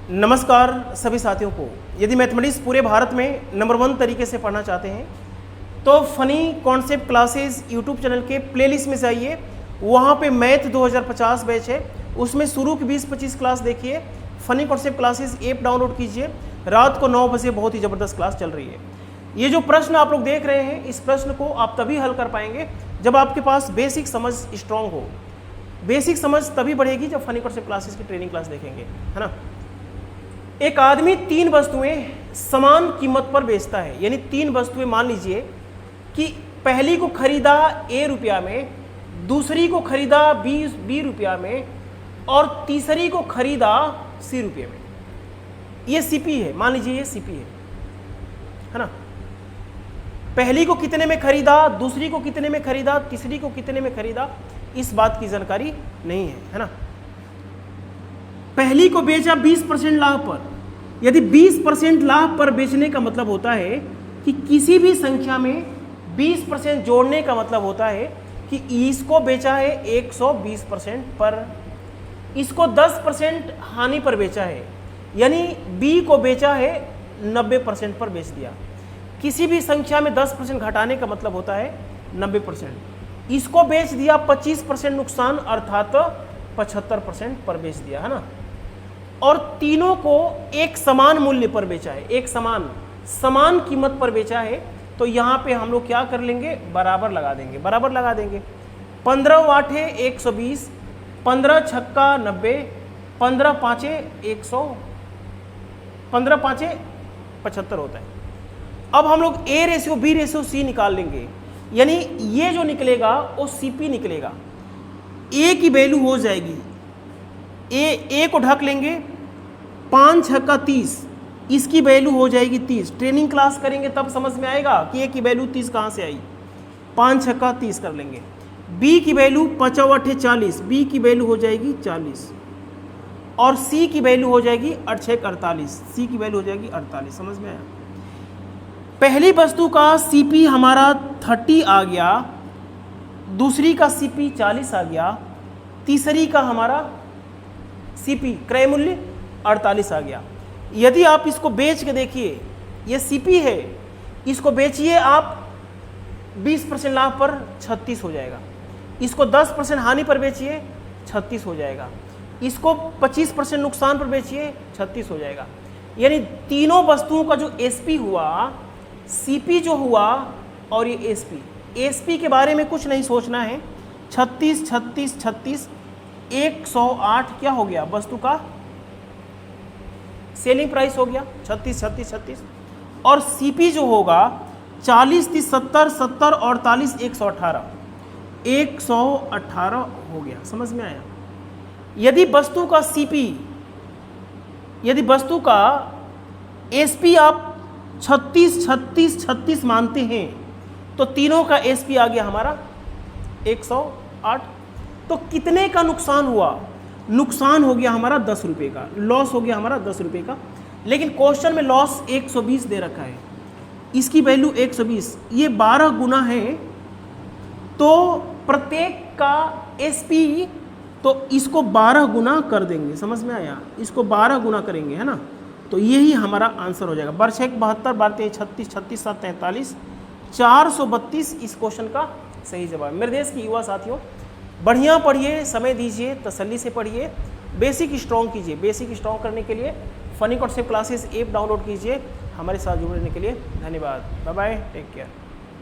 नमस्कार सभी साथियों को। यदि मैथमेटिक्स पूरे भारत में नंबर 1 तरीके से पढ़ना चाहते हैं तो funny concept classes YouTube channel के प्लेलिस्ट में जाइए, वहाँ पे मैथ 2050 बैच है, उसमें शुरू की 20-25 क्लास देखिए। Funny concept classes app download कीजिए, रात को 9 बजे बहुत ही ज़बरदस्त क्लास चल रही है। ये जो प्रश्न आप लोग देख रहे हैं, इस प्रश्न को आप तभी हल कर पाएंगे जब आपके पास बेसिक समझ स्ट्रांग हो। बेसिक समझ तभी बढ़ेगी जब फनी कॉन्सेप्ट क्लासेस की ट्रेनिंग क्लास देखेंगे, है ना। एक आदमी 3 वस्तुएं समान कीमत पर बेचता है, यानी 3 वस्तुएं मान लीजिए कि पहली को खरीदा A रुपया में, दूसरी को खरीदा B रुपया में और तीसरी को खरीदा C रुपये में। ये CP है, मान लीजिए ये CP है ना। पहली को कितने में खरीदा, दूसरी को कितने में खरीदा, तीसरी को कितने में खरीदा, इस बात की जानकारी नहीं है ना। पहली को बेचा 20% लाभ पर। यदि 20% लाभ पर बेचने का मतलब होता है कि किसी भी संख्या में 20% जोड़ने का मतलब होता है कि इसको बेचा है 120% पर, इसको 10% हानि पर बेचा है, यानी B को बेचा है 90% पर बेच दिया। किसी भी संख्या में 10% घटाने का मतलब होता है 90%। इसको बेच दिया 25% नुकसान अर्थात 75% पर बेच दिया, है ना। और तीनों को एक समान मूल्य पर बेचा है, एक समान कीमत पर बेचा है। तो यहाँ पे हम लोग क्या कर लेंगे, बराबर लगा देंगे, बराबर लगा देंगे। 15 आठे 120, 15 छक्का 90, 15 पाँचे 100, 15 पाँचे 75 होता है। अब हम लोग A ratio B ratio C निकाल लेंगे, यानी ये जो निकलेगा वो CP निकलेगा। A की वैल्यू हो जाएगी, ए को ढक लेंगे, 5 छक्का 30, इसकी वैल्यू हो जाएगी 30। ट्रेनिंग क्लास करेंगे तब समझ में आएगा कि ए की वैल्यू 30 कहाँ से आई। 5 छक्का 30 कर लेंगे। बी की वैल्यू 5 अठे 40, बी की वैल्यू हो जाएगी 40 और सी की वैल्यू हो जाएगी 8 छः 48, सी की वैल्यू हो जाएगी 48। समझ में आया। पहली वस्तु का CP हमारा 30 आ गया, दूसरी का CP 40 आ गया, तीसरी का हमारा CP क्रय मूल्य 48 आ गया। यदि आप इसको बेच के देखिए, ये CP है, इसको बेचिए आप 20% लाभ पर 36 हो जाएगा। इसको 10% हानि पर बेचिए 36 हो जाएगा। इसको 25% नुकसान पर बेचिए 36 हो जाएगा। यानी तीनों वस्तुओं का जो SP हुआ, CP जो हुआ और ये SP के बारे में कुछ नहीं सोचना है। 36 36 36 108 क्या हो गया, वस्तु का सेलिंग प्राइस हो गया 36 36 36। और CP जो होगा 40 30 70 70 और 48 118 हो गया। समझ में आया। यदि वस्तु का CP, यदि वस्तु का SP आप 36 36 36 मानते हैं तो तीनों का SP आ गया हमारा 108। तो कितने का नुकसान हुआ, नुकसान हो गया हमारा 10 रुपये का, लॉस हो गया हमारा 10 रुपये का। लेकिन क्वेश्चन में लॉस 120 दे रखा है, इसकी वैल्यू 120, ये 12 गुना है। तो प्रत्येक का SP, तो इसको 12 गुना कर देंगे। समझ में आया, इसको 12 गुना करेंगे, है ना। तो यही हमारा आंसर हो जाएगा। वर्ष 1 72 12 36 36 7 43 432 इस क्वेश्चन का सही जवाब। मेरे देश के युवा साथियों, बढ़िया पढ़िए, समय दीजिए, तसल्ली से पढ़िए, बेसिक स्ट्रॉन्ग कीजिए। बेसिक स्ट्रॉन्ग करने के लिए funny concept classes app download कीजिए। हमारे साथ जुड़ने के लिए धन्यवाद। Bye bye, take care.